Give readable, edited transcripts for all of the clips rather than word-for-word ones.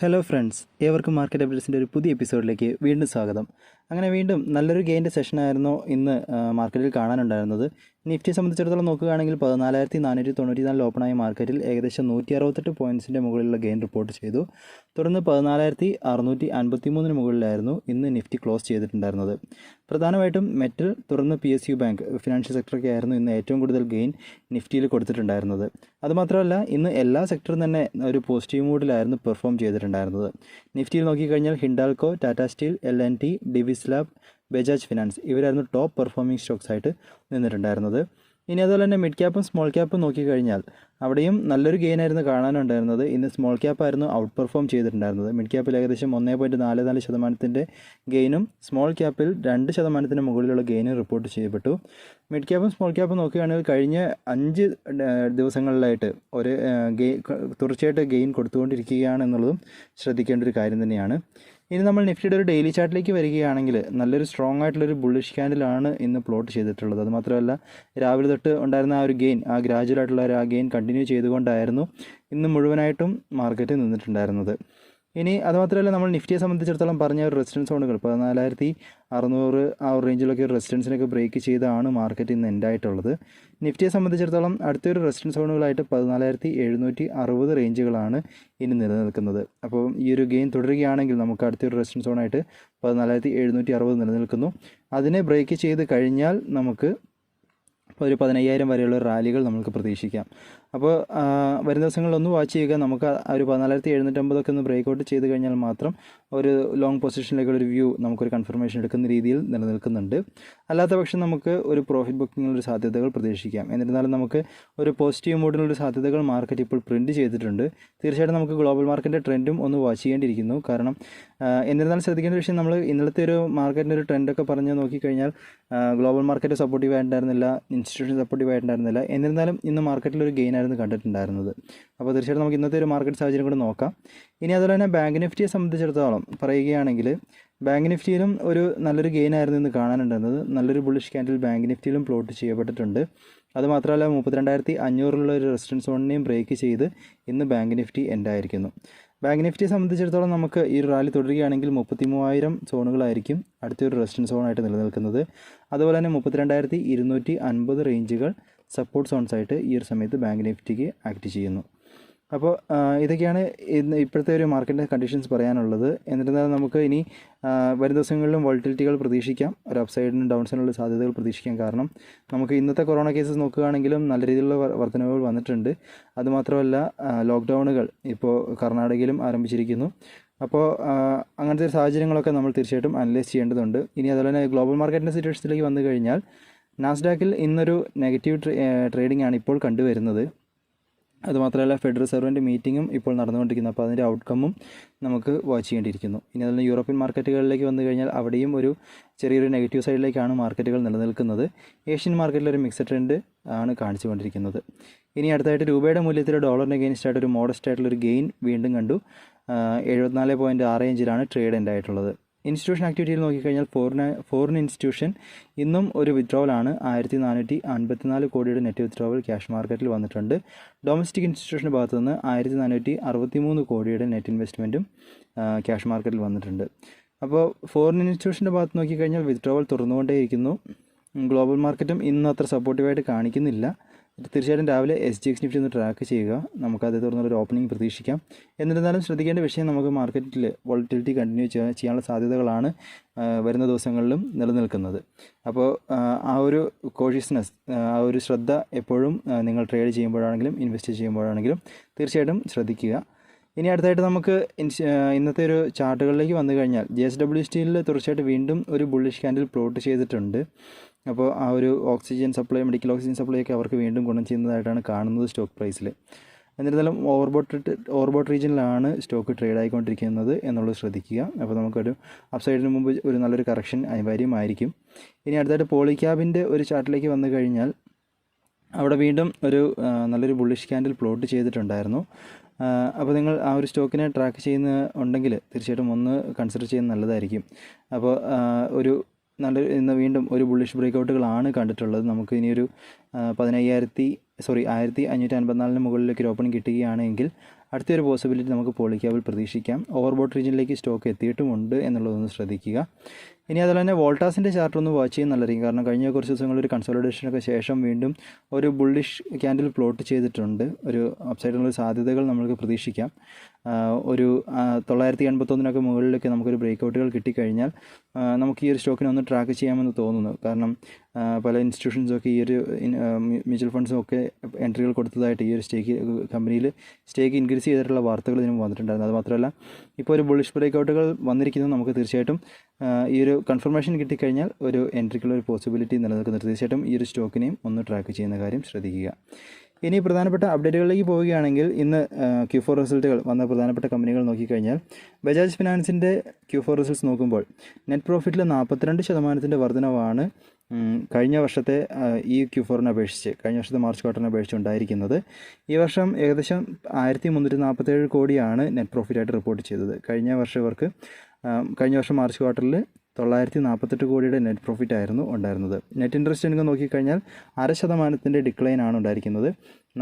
Hello friends, ഏവർക്കും market അപ്ഡേറ്റ്സിൻ്റെ ഒരു പുതിയ എപ്പിസോഡിലേക്ക് വീണ്ടും സ്വാഗതം. അങ്ങനെ വീണ്ടും നല്ലൊരു ഗെയിൻ്റെ സെഷനായിരുന്നു ഇന്ന് മാർക്കറ്റിൽ കാണാനുണ്ടായിരുന്നത്. നിഫ്റ്റിയെ സംബന്ധിച്ചിടത്തോളം നോക്കുകയാണെങ്കിൽ 14,494 ഓപ്പണായ മാർക്കറ്റിൽ ഏകദേശം 168 പോയിൻറ്റ്സിൻ്റെ മുകളിലുള്ള ഗെയിൻ റിപ്പോർട്ട് ചെയ്തു. തുടർന്ന് 14,653 മുകളിലായിരുന്നു ഇന്ന് നിഫ്റ്റി ക്ലോസ് ചെയ്തിട്ടുണ്ടായിരുന്നത്. പ്രധാനമായിട്ടും മെറ്റൽ, തുടർന്ന് PSU ബാങ്ക്, ഫിനാൻഷ്യൽ സെക്ടറൊക്കെ ആയിരുന്നു ഇന്ന് ഏറ്റവും കൂടുതൽ ഗെയിൻ നിഫ്റ്റിയിൽ കൊടുത്തിട്ടുണ്ടായിരുന്നത്. അതുമാത്രമല്ല, ഇന്ന് എല്ലാ സെക്ടറും തന്നെ ഒരു പോസിറ്റീവ് മൂഡിലായിരുന്നു പെർഫോം ചെയ്തിട്ടുണ്ടായിരുന്നത്. നിഫ്റ്റിയിൽ നോക്കിക്കഴിഞ്ഞാൽ Hindalco, Tata Steel, L&T, Divi's Lab, Bajaj Finance ഇവരായിരുന്നു ടോപ്പ് പെർഫോമിംഗ് സ്റ്റോക്സ് ആയിട്ട് നിന്നിട്ടുണ്ടായിരുന്നത്. ഇനി അതുപോലെ തന്നെ മിഡ് ക്യാപ്പും സ്മോൾ ക്യാപ്പും നോക്കിക്കഴിഞ്ഞാൽ അവിടെയും നല്ലൊരു ഗെയിൻ ആയിരുന്നു കാണാനുണ്ടായിരുന്നത്. ഇന്ന് സ്മോൾ ക്യാപ്പായിരുന്നു ഔട്ട് പെർഫോം ചെയ്തിട്ടുണ്ടായിരുന്നത്. മിഡ് ക്യാപ്പിൽ ഏകദേശം 1.44% ഗെയിനും സ്മോൾ ക്യാപ്പിൽ 2% മുകളിലുള്ള ഗെയിനും റിപ്പോർട്ട് ചെയ്യപ്പെട്ടു. മിഡ് ക്യാപ്പും സ്മോൾ ക്യാപ്പും നോക്കുകയാണെങ്കിൽ കഴിഞ്ഞ 5 ദിവസങ്ങളിലായിട്ട് തുടർച്ചയായിട്ട് ഗെയിൻ കൊടുത്തുകൊണ്ടിരിക്കുകയാണ് എന്നുള്ളതും ശ്രദ്ധിക്കേണ്ട ഒരു കാര്യം തന്നെയാണ്. ഇനി നമ്മൾ നിഫ്റ്റിയുടെ ഒരു ഡെയിലി ചാർട്ടിലേക്ക് വരികയാണെങ്കിൽ നല്ലൊരു സ്ട്രോങ് ആയിട്ടുള്ളൊരു ബുള്ളിഷ് ക്യാൻഡിലാണ് ഇന്ന് പ്ലോട്ട് ചെയ്തിട്ടുള്ളത്. അതുമാത്രമല്ല, രാവിലെ തൊട്ട് ഉണ്ടായിരുന്ന ആ ഒരു ഗെയിൻ, ആ ഗ്രാജുവൽ ആയിട്ടുള്ള ആ ഗെയിൻ കണ്ടിന്യൂ ചെയ്തുകൊണ്ടായിരുന്നു ഇന്ന് മുഴുവനായിട്ടും മാർക്കറ്റ് നിന്നിട്ടുണ്ടായിരുന്നത്. ഇനി അതുമാത്രമല്ല, നമ്മൾ നിഫ്റ്റിയെ സംബന്ധിച്ചിടത്തോളം പറഞ്ഞ ഒരു റെസിസ്റ്റൻസ് സോണുകൾ 14,600 ആ ഒരു റേഞ്ചിലൊക്കെ റെസിസ്റ്റൻസിനൊക്കെ ബ്രേക്ക് ചെയ്താണ് മാർക്കറ്റ് ഇന്ന് എൻഡായിട്ടുള്ളത്. നിഫ്റ്റിയെ സംബന്ധിച്ചിടത്തോളം അടുത്തൊരു റെസിസ്റ്റൻസ് സോണുകളായിട്ട് 14,760 റേഞ്ചുകളാണ് ഇനി നിലനിൽക്കുന്നത്. അപ്പോൾ ഈ ഒരു ഗെയിൻ തുടരുകയാണെങ്കിൽ നമുക്ക് അടുത്തൊരു റെസിസ്റ്റൻസ് സോണായിട്ട് 14,760 നിലനിൽക്കുന്നു. അതിനെ ബ്രേക്ക് ചെയ്ത് കഴിഞ്ഞാൽ നമുക്ക് ഒരു 15,000 വരെയുള്ള റാലികൾ നമുക്ക് പ്രതീക്ഷിക്കാം. അപ്പോൾ വരും ദിവസങ്ങളിലൊന്ന് വാച്ച് ചെയ്യുക. നമുക്ക് ആ ഒരു 14,750 ഒന്ന് ബ്രേക്ക് ഔട്ട് ചെയ്ത് കഴിഞ്ഞാൽ മാത്രം ഒരു ലോങ് പൊസിഷനിലേക്കുള്ളൊരു വ്യൂ നമുക്കൊരു കൺഫർമേഷൻ എടുക്കുന്ന രീതിയിൽ നിലനിൽക്കുന്നുണ്ട്. അല്ലാത്ത പക്ഷം നമുക്ക് ഒരു പ്രോഫിറ്റ് ബുക്കിങ്ങിനുള്ള സാധ്യതകൾ പ്രതീക്ഷിക്കാം. എന്നിരുന്നാലും നമുക്ക് ഒരു പോസിറ്റീവ് മൂഡിലുള്ള സാധ്യതകൾ മാർക്കറ്റ് ഇപ്പോൾ പ്രിൻറ്റ് ചെയ്തിട്ടുണ്ട്. തീർച്ചയായിട്ടും നമുക്ക് ഗ്ലോബൽ മാർക്കറ്റിൻ്റെ ട്രെൻഡും ഒന്ന് വാച്ച് ചെയ്യേണ്ടിയിരിക്കുന്നു. കാരണം എന്നിരുന്നാലും ശ്രദ്ധിക്കേണ്ട വിഷയം, നമ്മൾ ഇന്നലത്തെ ഒരു മാർക്കറ്റിൻ്റെ ഒരു ട്രെൻഡൊക്കെ പറഞ്ഞ് നോക്കിക്കഴിഞ്ഞാൽ ഗ്ലോബൽ മാർക്കറ്റ് സപ്പോർട്ടീവ് ആയിട്ടുണ്ടായിരുന്നില്ല, ഇൻസ്റ്റിറ്റ്യൂഷൻ സപ്പോർട്ടീവ് ആയിട്ടുണ്ടായിരുന്നില്ല. എന്നിരുന്നാലും ഇന്ന് മാർക്കറ്റിലൊരു ഗെയിൻ ആയിരുന്നു കണ്ടിട്ടുണ്ടായിരുന്നത്. അപ്പോൾ തീർച്ചയായിട്ടും നമുക്ക് ഇന്നത്തെ ഒരു മാർക്കറ്റ് സാഹചര്യം കൂടെ നോക്കാം. ഇനി അതുപോലെ തന്നെ ബാങ്ക് നിഫ്റ്റിയെ സംബന്ധിച്ചിടത്തോളം പറയുകയാണെങ്കിൽ ബാങ്ക് നിഫ്റ്റിയിലും ഒരു നല്ലൊരു ഗെയിൻ ആയിരുന്നു ഇന്ന് കാണാനുണ്ടായിരുന്നത്. നല്ലൊരു ബുള്ളിഷ് ക്യാൻഡിൽ ബാങ്ക് നിഫ്റ്റിയിലും പ്ലോട്ട് ചെയ്യപ്പെട്ടിട്ടുണ്ട്. അതുമാത്രമല്ല, 32,500 ഒരു റെസിസ്റ്റൻസ് സോണിനെയും ബ്രേക്ക് ചെയ്ത് ഇന്ന് ബാങ്ക് നിഫ്റ്റി എൻഡായിരിക്കുന്നു. ബാങ്ക് നിഫ്റ്റിയെ സംബന്ധിച്ചിടത്തോളം നമുക്ക് ഈ റാലി തുടരുകയാണെങ്കിൽ 33,000 സോണുകളായിരിക്കും അടുത്തൊരു റെസിസ്റ്റൻസ് സോണായിട്ട് നിലനിൽക്കുന്നത്. അതുപോലെ തന്നെ 32,250 റേഞ്ചുകൾ സപ്പോർട്ട് സോൺസ് ആയിട്ട് ഈ ഒരു സമയത്ത് ബാങ്ക് നിഫ്റ്റിക്ക് ആക്ട് ചെയ്യുന്നു. അപ്പോൾ ഇതൊക്കെയാണ് ഇപ്പോഴത്തെ ഒരു മാർക്കറ്റിൻ്റെ കണ്ടീഷൻസ് പറയാനുള്ളത്. എന്നിരുന്നാലും നമുക്ക് ഇനി വരും ദിവസങ്ങളിലും വോളറ്റിലിറ്റികൾ പ്രതീക്ഷിക്കാം. ഒരു അപ്സൈഡിനും ഡൗൺ സൈഡിനുള്ള സാധ്യതകൾ പ്രതീക്ഷിക്കാം. കാരണം നമുക്ക് ഇന്നത്തെ കൊറോണ കേസസ് നോക്കുകയാണെങ്കിലും നല്ല രീതിയിലുള്ള വർധനവുകൾ വന്നിട്ടുണ്ട്. അതുമാത്രമല്ല, ലോക്ക്ഡൗണുകൾ ഇപ്പോൾ കർണാടകയിലും ആരംഭിച്ചിരിക്കുന്നു. അപ്പോൾ അങ്ങനത്തെ ഒരു സാഹചര്യങ്ങളൊക്കെ നമ്മൾ തീർച്ചയായിട്ടും അനലൈസ് ചെയ്യേണ്ടതുണ്ട്. ഇനി അതുപോലെ തന്നെ ഗ്ലോബൽ മാർക്കറ്റിൻ്റെ സിറ്റുവേഷനിലേക്ക് വന്നു കഴിഞ്ഞാൽ നാസ്ഡാക്കിൽ ഇന്നൊരു നെഗറ്റീവ് ട്രേഡിംഗ് ആണ് ഇപ്പോൾ കണ്ടുവരുന്നത്. അതുമാത്രമല്ല, ഫെഡറൽ റിസർവിൻ്റെ മീറ്റിങ്ങും ഇപ്പോൾ നടന്നുകൊണ്ടിരിക്കുന്നു. അപ്പോൾ അതിൻ്റെ ഔട്ട്കമ്മും നമുക്ക് വാച്ച് ചെയ്യേണ്ടിയിരിക്കുന്നു. ഇനി അതുപോലെ യൂറോപ്യൻ മാർക്കറ്റുകളിലേക്ക് വന്നു കഴിഞ്ഞാൽ അവിടെയും ഒരു ചെറിയൊരു നെഗറ്റീവ് സൈഡിലേക്കാണ് മാർക്കറ്റുകൾ നിലനിൽക്കുന്നത്. ഏഷ്യൻ മാർക്കറ്റിലൊരു മിക്സഡ് ട്രെൻഡ് ആണ് കാണിച്ചുകൊണ്ടിരിക്കുന്നത്. ഇനി അടുത്തായിട്ട് രൂപയുടെ മൂല്യത്തിൽ ഡോളറിന് അഗെയിൻസ്റ്റ് ആയിട്ട് ഒരു മോഡസ്റ്റ് ആയിട്ടുള്ളൊരു ഗെയിൻ വീണ്ടും കണ്ടു. 74.6 ട്രേഡ് എൻഡ് ആയിട്ടുള്ളത്. ഇൻസ്റ്റിറ്റ്യൂഷൻ ആക്ടിവിറ്റിയിൽ നോക്കിക്കഴിഞ്ഞാൽ ഫോറിൻ ഇൻസ്റ്റിറ്റ്യൂഷൻ ഇന്നും ഒരു വിത്ഡ്രോവലാണ്. 1,454 കോടിയുടെ നെറ്റ് വിത്ഡ്രോവൽ ക്യാഷ് മാർക്കറ്റിൽ വന്നിട്ടുണ്ട്. ഡൊമസ്റ്റിക് ഇൻസ്റ്റിറ്റ്യൂഷൻ്റെ ഭാഗത്തു നിന്ന് 1,463 കോടിയുടെ നെറ്റ് ഇൻവെസ്റ്റ്മെൻറ്റും ക്യാഷ് മാർക്കറ്റിൽ വന്നിട്ടുണ്ട്. അപ്പോൾ ഫോറിൻ ഇൻസ്റ്റിറ്റ്യൂഷൻ്റെ ഭാഗത്ത് നോക്കിക്കഴിഞ്ഞാൽ വിത്ഡ്രോവൽ തുറന്നുകൊണ്ടേയിരിക്കുന്നു. ഗ്ലോബൽ മാർക്കറ്റും ഇന്ന് അത്ര സപ്പോർട്ടീവായിട്ട് കാണിക്കുന്നില്ല. തീർച്ചയായിട്ടും രാവിലെ SGX നിഫ്റ്റി ഒന്ന് ട്രാക്ക് ചെയ്യുക. നമുക്കത് തുറന്നൊരു ഓപ്പണിംഗ് പ്രതീക്ഷിക്കാം. എന്നിരുന്നാലും ശ്രദ്ധിക്കേണ്ട വിഷയം, നമുക്ക് മാർക്കറ്റിൽ വോളറ്റിലിറ്റി കണ്ടിന്യൂ ചെയ്യാനുള്ള സാധ്യതകളാണ് വരുന്ന ദിവസങ്ങളിലും നിലനിൽക്കുന്നത്. അപ്പോൾ ആ ഒരു കോഷ്യസ്നെസ്, ആ ഒരു ശ്രദ്ധ എപ്പോഴും നിങ്ങൾ ട്രേഡ് ചെയ്യുമ്പോഴാണെങ്കിലും ഇൻവെസ്റ്റ് ചെയ്യുമ്പോഴാണെങ്കിലും തീർച്ചയായിട്ടും ശ്രദ്ധിക്കുക. ഇനി അടുത്തായിട്ട് നമുക്ക് ഇന്നത്തെ ഒരു ചാർട്ടുകളിലേക്ക് വന്നു കഴിഞ്ഞാൽ JSW സ്റ്റീലിൽ തീർച്ചയായിട്ടും വീണ്ടും ഒരു ബുള്ളിഷ് ക്യാൻഡിൽ പ്ലോട്ട് ചെയ്തിട്ടുണ്ട്. അപ്പോൾ ആ ഒരു oxygen supply, medical oxygen supply ഒക്കെ അവർക്ക് വീണ്ടും ഗുണം ചെയ്യുന്നതായിട്ടാണ് കാണുന്നത് സ്റ്റോക്ക് പ്രൈസിൽ. എന്നിരുന്നാലും ഓവർബോട്ട് റീജിയനിലാണ് സ്റ്റോക്ക് ട്രേഡ് ആയിക്കൊണ്ടിരിക്കുന്നത് എന്നുള്ളത് ശ്രദ്ധിക്കുക. അപ്പോൾ നമുക്കൊരു അപ്സൈഡിന് മുമ്പ് ഒരു നല്ലൊരു കറക്ഷൻ അനിവാര്യമായിരിക്കും. ഇനി അടുത്തായിട്ട് പോളിക്യാബിൻ്റെ ഒരു ചാർട്ടിലേക്ക് വന്നു കഴിഞ്ഞാൽ അവിടെ വീണ്ടും ഒരു നല്ലൊരു ബുള്ളിഷ് ക്യാൻഡിൽ പ്ലോട്ട് ചെയ്തിട്ടുണ്ടായിരുന്നു. അപ്പോൾ നിങ്ങൾ ആ ഒരു സ്റ്റോക്കിനെ ട്രാക്ക് ചെയ്യുന്നുണ്ടെങ്കിൽ തീർച്ചയായിട്ടും ഒന്ന് കൺസിഡർ ചെയ്യുന്നത് നല്ലതായിരിക്കും. അപ്പോൾ ഇന്ന് വീണ്ടും ഒരു ബുള്ളിഷ് ബ്രേക്കൗട്ടുകളാണ് കണ്ടിട്ടുള്ളത്. നമുക്ക് ഇനിയൊരു 15,554 മുകളിലേക്ക് ഒരു ഓപ്പണിംഗ് കിട്ടുകയാണെങ്കിൽ അടുത്തൊരു പോസിബിലിറ്റി നമുക്ക് പോളിക്യാബിൽ പ്രതീക്ഷിക്കാം. ഓവർബോട്ട് റീജിയനിലേക്ക് സ്റ്റോക്ക് എത്തിയിട്ടുമുണ്ട് എന്നുള്ളതൊന്ന് ശ്രദ്ധിക്കുക. ഇനി അതുപോലെ തന്നെ വോൾട്ടാസിൻ്റെ ചാർട്ട് ഒന്ന് വാച്ച് ചെയ്യുന്ന നല്ലതായിരിക്കും. കാരണം കഴിഞ്ഞ കുറച്ച് ദിവസങ്ങളിൽ ഒരു കൺസോളിഡേഷനൊക്കെ ശേഷം വീണ്ടും ഒരു ബുള്ളിഷ് ക്യാൻഡിൽ പ്ലോട്ട് ചെയ്തിട്ടുണ്ട്. ഒരു അപ്സൈഡിലുള്ള സാധ്യതകൾ നമുക്ക് പ്രതീക്ഷിക്കാം. ഒരു 981 മുകളിലൊക്കെ നമുക്കൊരു ബ്രേക്കൗട്ടുകൾ കിട്ടിക്കഴിഞ്ഞാൽ നമുക്ക് ഈ ഒരു സ്റ്റോക്കിനെ ഒന്ന് ട്രാക്ക് ചെയ്യാമെന്ന് തോന്നുന്നു. കാരണം പല ഇൻസ്റ്റിറ്റ്യൂഷൻസൊക്കെ ഈ ഒരു മ്യൂച്വൽ ഫണ്ട്സും ഒക്കെ എൻട്രികൾ കൊടുത്തതായിട്ട് ഈ ഒരു കമ്പനിയിൽ സ്റ്റേക്ക് ഇൻക്രീസ് ചെയ്തിട്ടുള്ള വാർത്തകൾ ഇതിന് വന്നിട്ടുണ്ടായിരുന്നു. അതുമാത്രമല്ല ഇപ്പോൾ ഒരു ബുള്ളിഷ് ബ്രേക്കൗട്ടുകൾ വന്നിരിക്കുന്നത് നമുക്ക് തീർച്ചയായിട്ടും ഈ ഒരു കൺഫർമേഷൻ കിട്ടിക്കഴിഞ്ഞാൽ ഒരു എൻട്രിക്കുള്ള ഒരു പോസിബിലിറ്റി നിലനിൽക്കുന്നത്. തീർച്ചയായിട്ടും ഈ ഒരു സ്റ്റോക്കിനെയും ഒന്ന് ട്രാക്ക് ചെയ്യുന്ന കാര്യം ശ്രദ്ധിക്കുക. ഇനി പ്രധാനപ്പെട്ട അപ്ഡേറ്റുകളിലേക്ക് പോവുകയാണെങ്കിൽ ഇന്ന് Q4 റിസൾട്ടുകൾ വന്ന പ്രധാനപ്പെട്ട കമ്പനികൾ നോക്കിക്കഴിഞ്ഞാൽ ബജാജ് ഫിനാൻസിൻ്റെ Q4 റിസൾട്ട്സ് നോക്കുമ്പോൾ നെറ്റ് പ്രോഫിറ്റിൽ 42% വർധനവാണ് കഴിഞ്ഞ വർഷത്തെ ഈ Q4 അപേക്ഷിച്ച് കഴിഞ്ഞ വർഷത്തെ മാർച്ച് ക്വാർട്ടറിനെ അപേക്ഷിച്ച് ഉണ്ടായിരിക്കുന്നത്. ഈ വർഷം ഏകദേശം 1347 കോടിയാണ് നെറ്റ് പ്രോഫിറ്റായിട്ട് റിപ്പോർട്ട് ചെയ്തത്. കഴിഞ്ഞ വർഷം മാർച്ച് ക്വാർട്ടറിൽ 948 കോടിയുടെ നെറ്റ് പ്രോഫിറ്റ് ആയിരുന്നു ഉണ്ടായിരുന്നത്. നെറ്റ് ഇൻട്രസ്റ്റ് ഇൻകം നോക്കിക്കഴിഞ്ഞാൽ 0.5% ഡിക്ലൈൻ ആണ് ഉണ്ടായിരിക്കുന്നത്.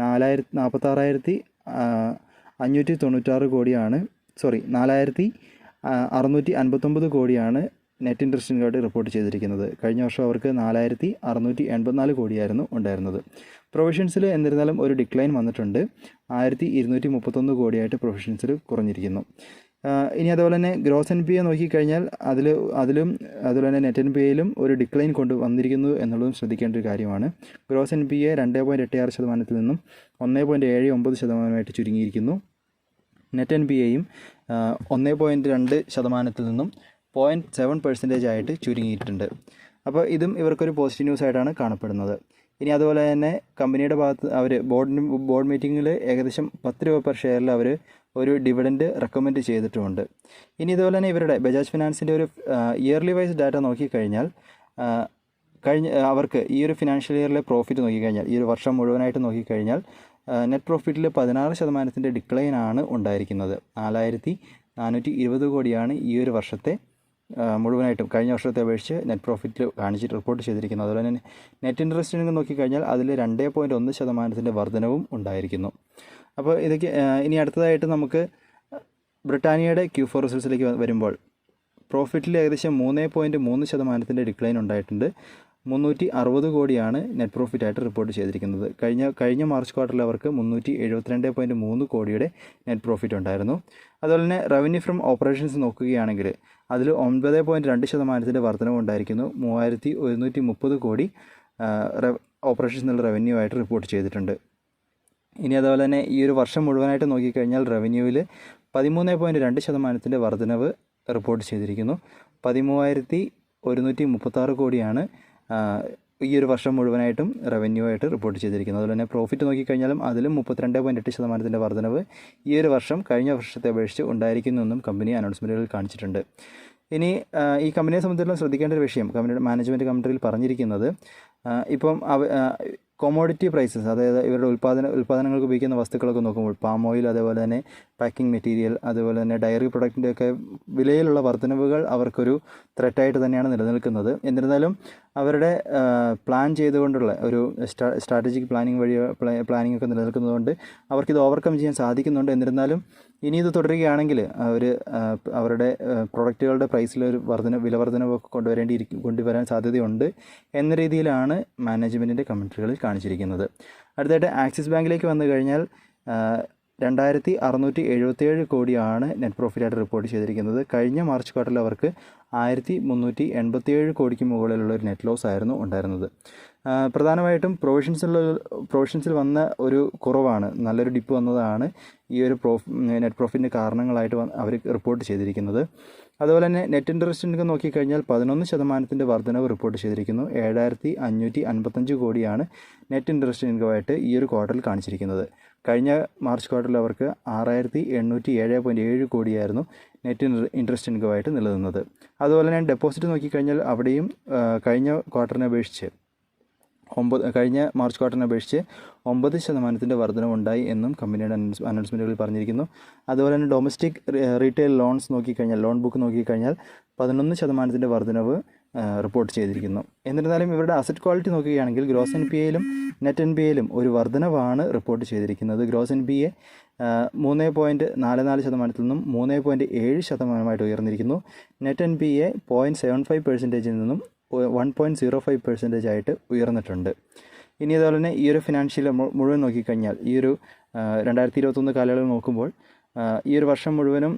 4696 കോടിയാണ് 4659 കോടിയാണ് നെറ്റ് ഇൻട്രസ്റ്റ് ഇൻകമായിട്ട് റിപ്പോർട്ട് ചെയ്തിരിക്കുന്നത്. കഴിഞ്ഞ വർഷം അവർക്ക് 4684 കോടിയായിരുന്നു ഉണ്ടായിരുന്നത്. പ്രൊവിഷൻസിൽ എന്നിരുന്നാലും ഒരു ഡിക്ലൈൻ വന്നിട്ടുണ്ട്. 1231 കോടിയായിട്ട് പ്രൊവിഷൻസിൽ കുറഞ്ഞിരിക്കുന്നു. ഇനി അതുപോലെ തന്നെ ഗ്രോസ് NPA നോക്കിക്കഴിഞ്ഞാൽ അതിലും അതുപോലെ തന്നെ നെറ്റ് NPAയിലും ഒരു ഡിക്ലൈൻ വന്നിരിക്കുന്നു എന്നുള്ളതും ശ്രദ്ധിക്കേണ്ട ഒരു കാര്യമാണ്. ഗ്രോസ് NPA 2.86% നിന്നും 1.79% ചുരുങ്ങിയിരിക്കുന്നു. നെറ്റ് NPAയും 1.2% നിന്നും 0.7% ആയിട്ട് ചുരുങ്ങിയിട്ടുണ്ട്. അപ്പോൾ ഇതും ഇവർക്കൊരു പോസിറ്റീവ് ന്യൂസ് ആയിട്ടാണ് കാണപ്പെടുന്നത്. ഇനി അതുപോലെ തന്നെ കമ്പനിയുടെ ഭാഗത്ത് അവർ ബോർഡ് മീറ്റിങ്ങിൽ ഏകദേശം 10 രൂപ പെർ ഷെയറിൽ അവർ ഒരു ഡിവിഡൻഡ് റെക്കമെൻഡ് ചെയ്തിട്ടുമുണ്ട്. ഇനി ഇതുപോലെ തന്നെ ഇവരുടെ ബജാജ് ഫിനാൻസിൻ്റെ ഒരു ഇയർലി വൈസ് ഡാറ്റ നോക്കിക്കഴിഞ്ഞാൽ അവർക്ക് ഈ ഒരു ഫിനാൻഷ്യൽ ഇയറിലെ പ്രോഫിറ്റ് നോക്കിക്കഴിഞ്ഞാൽ ഈ ഒരു വർഷം മുഴുവനായിട്ട് നോക്കിക്കഴിഞ്ഞാൽ നെറ്റ് പ്രോഫിറ്റിൽ 16% ഡിക്ലൈൻ ആണ് ഉണ്ടായിരിക്കുന്നത്. 4420 കോടിയാണ് ഈ ഒരു വർഷത്തെ മുഴുവനായിട്ടും കഴിഞ്ഞ വർഷത്തെ അപേക്ഷിച്ച് നെറ്റ് പ്രോഫിറ്റിൽ റിപ്പോർട്ട് ചെയ്തിരിക്കുന്നത്. അതുപോലെ തന്നെ നെറ്റ് ഇൻട്രസ്റ്റ് ഇൻകം നോക്കിക്കഴിഞ്ഞാൽ അതിൽ 2.1% വർധനവും ഉണ്ടായിരിക്കുന്നു. അപ്പോൾ ഇതൊക്കെ ഇനി അടുത്തതായിട്ട് നമുക്ക് ബ്രിട്ടാനിയയുടെ Q4 റിസൾട്ട്സിലേക്ക് വരുമ്പോൾ പ്രോഫിറ്റിൽ ഏകദേശം 3.3% ഡിക്ലൈൻ ഉണ്ടായിട്ടുണ്ട്. 360 കോടിയാണ് നെറ്റ് പ്രോഫിറ്റായിട്ട് റിപ്പോർട്ട് ചെയ്തിരിക്കുന്നത്. കഴിഞ്ഞ മാർച്ച് ക്വാർട്ടറിൽ അവർക്ക് 372.3 കോടിയുടെ നെറ്റ് പ്രോഫിറ്റ് ഉണ്ടായിരുന്നു. അതുപോലെ തന്നെ റവന്യൂ ഫ്രം ഓപ്പറേഷൻസ് നോക്കുകയാണെങ്കിൽ അതിൽ 9.2% വർധനവ് ഉണ്ടായിരിക്കുന്നു. 3130 കോടി ഓപ്പറേഷൻസ് എന്നുള്ള റവന്യൂ ആയിട്ട് റിപ്പോർട്ട് ചെയ്തിട്ടുണ്ട്. ഇനി അതുപോലെ തന്നെ ഈ ഒരു വർഷം മുഴുവനായിട്ട് നോക്കിക്കഴിഞ്ഞാൽ റവന്യൂവിൽ 13.2% വർധനവ് റിപ്പോർട്ട് ചെയ്തിരിക്കുന്നു. 13136 കോടിയാണ് ഈ ഒരു വർഷം മുഴുവനായിട്ടും റവന്യൂ ആയിട്ട് റിപ്പോർട്ട് ചെയ്തിരിക്കുന്നത്. അതുപോലെ തന്നെ പ്രോഫിറ്റ് നോക്കിക്കഴിഞ്ഞാലും അതിലും 32.8% വർധനവ് ഈ ഒരു വർഷം കഴിഞ്ഞ വർഷത്തെ അപേക്ഷിച്ച് ഉണ്ടായിരിക്കുന്നുവെന്നും കമ്പനി അനൗൺസ്മെൻറ്റുകളിൽ കാണിച്ചിട്ടുണ്ട്. ഇനി ഈ കമ്പനിയെ സംബന്ധിച്ചിടത്തോളം ശ്രദ്ധിക്കേണ്ട ഒരു വിഷയം കമ്പനിയുടെ മാനേജ്മെൻറ്റ് കമൻട്രിയിൽ പറഞ്ഞിരിക്കുന്നത് ഇപ്പം കോമോഡിറ്റി പ്രൈസസ്, അതായത് ഇവരുടെ ഉൽപ്പാദനങ്ങൾക്ക് ഉപയോഗിക്കുന്ന വസ്തുക്കളൊക്കെ നോക്കുമ്പോൾ പാം ഓയിൽ, അതേപോലെ തന്നെ പാക്കിംഗ് മെറ്റീരിയൽ, അതുപോലെ തന്നെ ഡയറി പ്രൊഡക്റ്റിൻ്റെയൊക്കെ വിലയിലുള്ള വർധനവുകൾ അവർക്കൊരു ത്രെറ്റായിട്ട് തന്നെയാണ് നിലനിൽക്കുന്നത്. എന്നിരുന്നാലും അവരുടെ പ്ലാൻ ചെയ്തുകൊണ്ടുള്ള ഒരു സ്ട്രാറ്റജിക് പ്ലാനിംഗ് ഒക്കെ നിലനിൽക്കുന്നതുകൊണ്ട് അവർക്കിത് ഓവർകം ചെയ്യാൻ സാധിക്കുന്നുണ്ട്. എന്നിരുന്നാലും ഇനി ഇത് തുടരുകയാണെങ്കിൽ അവരുടെ പ്രൊഡക്റ്റുകളുടെ പ്രൈസിലൊരു വില വർധനവൊക്കെ കൊണ്ടുവരാൻ സാധ്യതയുണ്ട് എന്ന രീതിയിലാണ് മാനേജ്മെൻറ്റിൻ്റെ കമൻട്രികളിൽ കാണിച്ചിരിക്കുന്നത്. അടുത്തായിട്ട് ആക്സിസ് ബാങ്കിലേക്ക് വന്നു കഴിഞ്ഞാൽ 2677 കോടിയാണ് നെറ്റ് പ്രോഫിറ്റായിട്ട് റിപ്പോർട്ട് ചെയ്തിരിക്കുന്നത്. കഴിഞ്ഞ മാർച്ച് ക്വാർട്ടറിൽ അവർക്ക് 1387 കോടിക്ക് മുകളിലുള്ള ഒരു നെറ്റ് ലോസ് ആയിരുന്നു ഉണ്ടായിരുന്നത്. പ്രധാനമായിട്ടും പ്രൊവിഷൻസിൽ വന്ന ഒരു കുറവാണ്, നല്ലൊരു ഡിപ്പ് വന്നതാണ് ഈ ഒരു നെറ്റ് പ്രോഫിറ്റിൻ്റെ കാരണങ്ങളായിട്ട് അവർ റിപ്പോർട്ട് ചെയ്തിരിക്കുന്നത്. അതുപോലെ തന്നെ നെറ്റ് ഇൻട്രസ്റ്റ് ഇൻകം നോക്കിക്കഴിഞ്ഞാൽ 11% വർധനവ് റിപ്പോർട്ട് ചെയ്തിരിക്കുന്നു. 7555 കോടിയാണ് നെറ്റ് ഇൻട്രസ്റ്റ് ഇൻകമായിട്ട് ഈ ഒരു ക്വാർട്ടറിൽ കാണിച്ചിരിക്കുന്നത്. കഴിഞ്ഞ മാർച്ച് ക്വാർട്ടറിൽ അവർക്ക് 6807.7 കോടിയായിരുന്നു നെറ്റ് ഇൻട്രസ്റ്റ് ഇൻകമായിട്ട് നിലനിന്നത്. അതുപോലെ തന്നെ ഡെപ്പോസിറ്റ് നോക്കിക്കഴിഞ്ഞാൽ അവിടെയും കഴിഞ്ഞ മാർച്ച് ക്വാർട്ടറിനെ അപേക്ഷിച്ച് 9% വർധനവുണ്ടായി എന്നും കമ്പനിയുടെ അനൗൺസ്മെൻറ്റുകളിൽ പറഞ്ഞിരിക്കുന്നു. അതുപോലെ തന്നെ ഡൊമസ്റ്റിക് റീറ്റെയിൽ ലോൺസ് നോക്കിക്കഴിഞ്ഞാൽ ലോൺ ബുക്ക് നോക്കിക്കഴിഞ്ഞാൽ 11% വർധനവ് റിപ്പോർട്ട് ചെയ്തിരിക്കുന്നു. എന്നിരുന്നാലും ഇവരുടെ അസറ്റ് ക്വാളിറ്റി നോക്കുകയാണെങ്കിൽ ഗ്രോസ് എൻ പി എയിലും നെറ്റ് എൻ പി എയിലും ഒരു വർധനവാണ് റിപ്പോർട്ട് ചെയ്തിരിക്കുന്നത്. ഗ്രോസ് എൻ പി എ 3.44% നിന്നും 3.7% ഉയർന്നിരിക്കുന്നു. നെറ്റ് എൻ പി എ 0.75% നിന്നും 1.05% ആയിട്ട് ഉയർന്നിട്ടുണ്ട്. ഇനി അതുപോലെ തന്നെ ഈ ഒരു ഫിനാൻഷ്യൽ മുഴുവൻ നോക്കിക്കഴിഞ്ഞാൽ ഈ ഒരു 2021 കാലയളവ് നോക്കുമ്പോൾ ഈ ഒരു വർഷം മുഴുവനും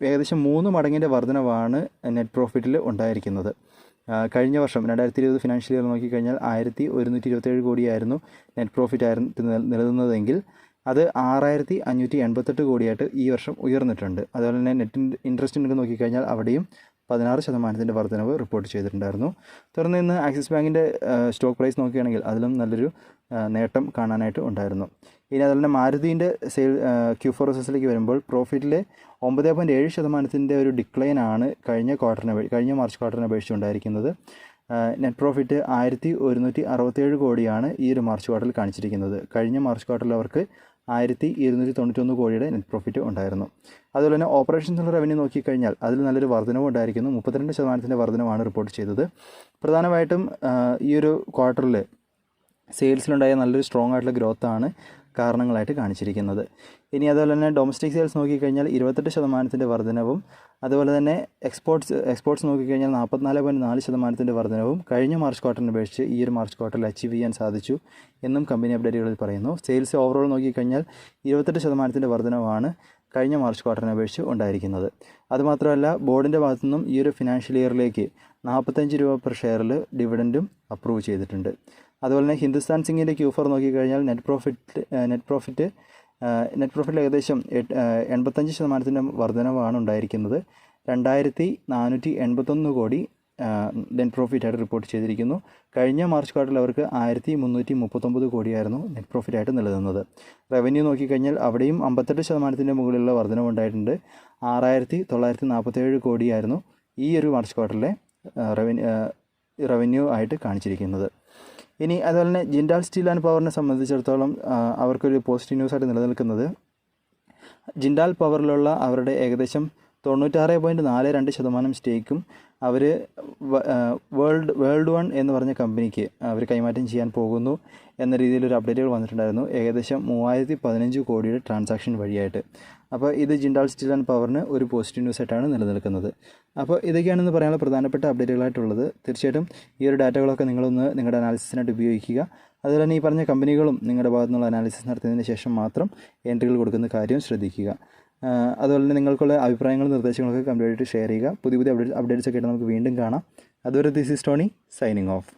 ഏകദേശം 3 മടങ്ങിൻ്റെ വർധനവാണ് നെറ്റ് പ്രോഫിറ്റിൽ ഉണ്ടായിരിക്കുന്നത്. കഴിഞ്ഞ വർഷം 2020 ഫിനാൻഷ്യൽ ഇയർ നോക്കിക്കഴിഞ്ഞാൽ 1127 കോടിയായിരുന്നു നെറ്റ് പ്രോഫിറ്റ് ആയിരുന്നു നിലനിന്നതെങ്കിൽ അത് 6588 കോടിയായിട്ട് ഈ വർഷം ഉയർന്നിട്ടുണ്ട്. അതുപോലെ തന്നെ നെറ്റ് ഇൻട്രസ്റ്റ് ഇൻകം നോക്കിക്കഴിഞ്ഞാൽ അവിടെയും 16% വർധനവ് റിപ്പോർട്ട് ചെയ്തിട്ടുണ്ടായിരുന്നു. തുടർന്ന് ഇന്ന് ആക്സിസ് ബാങ്കിൻ്റെ സ്റ്റോക്ക് പ്രൈസ് നോക്കുകയാണെങ്കിൽ അതിലും നല്ലൊരു നേട്ടം കാണാനായിട്ട് ഉണ്ടായിരുന്നു. ഇനി അതുപോലെ തന്നെ മാരുതീൻ്റെ Q4 റിസൾട്ടിലേക്ക് വരുമ്പോൾ പ്രോഫിറ്റിൽ 9.7% ഒരു ഡിക്ലൈനാണ് കഴിഞ്ഞ മാർച്ച് ക്വാർട്ടറിനെ അപേക്ഷിച്ച് ഉണ്ടായിരിക്കുന്നത്. നെറ്റ് പ്രോഫിറ്റ് 1167 കോടിയാണ് ഈ ഒരു മാർച്ച് ക്വാർട്ടറിൽ കാണിച്ചിരിക്കുന്നത്. കഴിഞ്ഞ മാർച്ച് ക്വാർട്ടറിൽ അവർക്ക് 1291 കോടിയുടെ നെറ്റ് പ്രോഫിറ്റ് ഉണ്ടായിരുന്നു. അതുപോലെ തന്നെ ഓപ്പറേഷൻസുള്ള റവന്യൂ നോക്കിക്കഴിഞ്ഞാൽ അതിൽ നല്ലൊരു വർധനവ് ഉണ്ടായിരിക്കുന്നു. 32% വർധനവാണ് റിപ്പോർട്ട് ചെയ്തത്. പ്രധാനമായിട്ടും ഈ ഒരു ക്വാർട്ടറിൽ സെയിൽസിലുണ്ടായ നല്ലൊരു സ്ട്രോങ് ആയിട്ടുള്ള ഗ്രോത്താണ് കാരണങ്ങളായിട്ട് കാണിച്ചിരിക്കുന്നത്. ഇനി അതുപോലെ തന്നെ ഡൊമസ്റ്റിക് സെയിൽസ് നോക്കിക്കഴിഞ്ഞാൽ 28% വർധനവും അതുപോലെ തന്നെ എക്സ്പോർട്സ് നോക്കിക്കഴിഞ്ഞാൽ 44.4% വർധനവും കഴിഞ്ഞ മാർച്ച് ക്വാർട്ടറിനെ അപേക്ഷിച്ച് ഈ ഒരു മാർച്ച് ക്വാർട്ടറിൽ അച്ചീവ് ചെയ്യാൻ സാധിച്ചു എന്നും കമ്പനി അപ്ഡേറ്റുകളിൽ പറയുന്നു. സെയിൽസ് ഓവറോൾ നോക്കിക്കഴിഞ്ഞാൽ 28% വർധനവാണ് കഴിഞ്ഞ മാർച്ച് ക്വാർട്ടറിനെ അപേക്ഷിച്ച് ഉണ്ടായിരിക്കുന്നത്. അതുമാത്രമല്ല ബോർഡിൻ്റെ ഭാഗത്തു നിന്നും ഈ ഒരു ഫിനാൻഷ്യൽ ഇയറിലേക്ക് 45 രൂപ പെർ ഷെയറിൽ ഡിവിഡൻറ്റും അപ്രൂവ് ചെയ്തിട്ടുണ്ട്. അതുപോലെ തന്നെ ഹിന്ദുസ്ഥാൻ സിങ്ങിൻ്റെ Q4 നോക്കിക്കഴിഞ്ഞാൽ നെറ്റ് പ്രോഫിറ്റിൽ ഏകദേശം 85% വർധനവാണ് ഉണ്ടായിരിക്കുന്നത്. 2481 കോടി നെറ്റ് പ്രോഫിറ്റായിട്ട് റിപ്പോർട്ട് ചെയ്തിരിക്കുന്നു. കഴിഞ്ഞ മാർച്ച് ക്വാർട്ടറിൽ അവർക്ക് 1339 കോടിയായിരുന്നു നെറ്റ് പ്രോഫിറ്റായിട്ട് നിലനിന്നത്. റവന്യൂ നോക്കിക്കഴിഞ്ഞാൽ അവിടെയും 58% മുകളിലുള്ള വർധനവ് ഉണ്ടായിട്ടുണ്ട്. 6947 കോടിയായിരുന്നു ഈ ഒരു മാർച്ച് ക്വാർട്ടറിലെ റവന്യൂ ആയിട്ട് കാണിച്ചിരിക്കുന്നത്. ഇനി അതുപോലെ തന്നെ ജിൻഡാൽ സ്റ്റീൽ ആൻഡ് പവറിനെ സംബന്ധിച്ചിടത്തോളം അവർക്കൊരു പോസിറ്റീവ് ന്യൂസായിട്ട് നിലനിൽക്കുന്നത് ജിൻഡാൽ പവറിലുള്ള അവരുടെ ഏകദേശം 96.42% സ്റ്റേക്കും അവർ വേൾഡ് വൺ എന്ന് പറഞ്ഞ കമ്പനിക്ക് അവർ കൈമാറ്റം ചെയ്യാൻ പോകുന്നു എന്ന രീതിയിലൊരു അപ്ഡേറ്റുകൾ വന്നിട്ടുണ്ടായിരുന്നു. ഏകദേശം 3015 കോടിയുടെ ട്രാൻസാക്ഷൻ വഴിയായിട്ട്. അപ്പോൾ ഇത് ജിൻഡാൽ സ്റ്റീൽ ആൻഡ് പവറിന് ഒരു പോസിറ്റീവ് ന്യൂസായിട്ടാണ് നിലനിൽക്കുന്നത്. അപ്പോൾ ഇതൊക്കെയാണെന്ന് പറയാനുള്ള പ്രധാനപ്പെട്ട അപ്ഡേറ്റുകളായിട്ടുള്ളത്. തീർച്ചയായിട്ടും ഈ ഒരു ഡാറ്റകളൊക്കെ നിങ്ങളൊന്ന് നിങ്ങളുടെ അനാലിസിസിനായിട്ട് ഉപയോഗിക്കുക. അതുപോലെ തന്നെ ഈ പറഞ്ഞ കമ്പനികളും നിങ്ങളുടെ ഭാഗത്തു നിന്നുള്ള അനാലിസിസ് നടത്തിയതിന് ശേഷം മാത്രം എൻട്രികൾ കൊടുക്കുന്ന കാര്യം ശ്രദ്ധിക്കുക. അതുപോലെ തന്നെ നിങ്ങൾക്കുള്ള അഭിപ്രായങ്ങളും നിർദ്ദേശങ്ങളൊക്കെ കംപ്ലീറ്റ് ഷെയർ ചെയ്യുക. പുതിയ അപ്ഡേറ്റ്സ് ഒക്കെ ആയിട്ട് നമുക്ക് വീണ്ടും കാണാം. അതുവരെ this is Tony signing off.